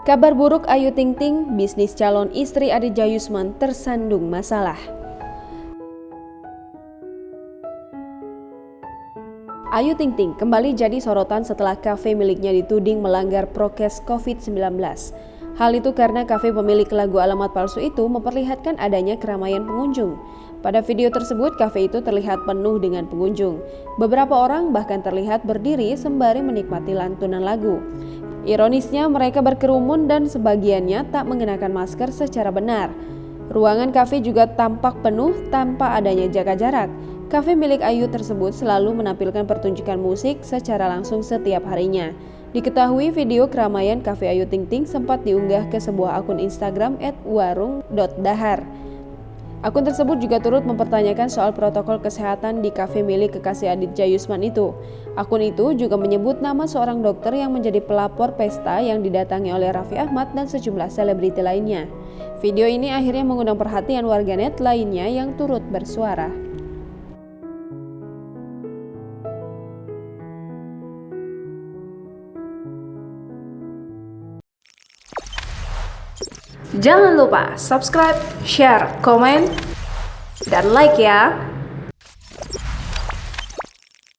Kabar buruk Ayu Ting Ting, bisnis calon istri Aditya Yusman tersandung masalah. Ayu Ting Ting kembali jadi sorotan setelah kafe miliknya dituding melanggar prokes COVID-19. Hal itu karena kafe pemilik lagu alamat palsu itu memperlihatkan adanya keramaian pengunjung. Pada video tersebut, kafe itu terlihat penuh dengan pengunjung. Beberapa orang bahkan terlihat berdiri sembari menikmati lantunan lagu. Ironisnya, mereka berkerumun dan sebagiannya tak mengenakan masker secara benar. Ruangan kafe juga tampak penuh tanpa adanya jaga jarak. Kafe milik Ayu tersebut selalu menampilkan pertunjukan musik secara langsung setiap harinya. Diketahui video keramaian kafe Ayu Ting Ting sempat diunggah ke sebuah akun Instagram @warung.dahar. Akun tersebut juga turut mempertanyakan soal protokol kesehatan di kafe milik kekasih Aditya Yusman itu. Akun itu juga menyebut nama seorang dokter yang menjadi pelapor pesta yang didatangi oleh Raffi Ahmad dan sejumlah selebriti lainnya. Video ini akhirnya mengundang perhatian warganet lainnya yang turut bersuara. Jangan lupa subscribe, share, komen, dan like ya.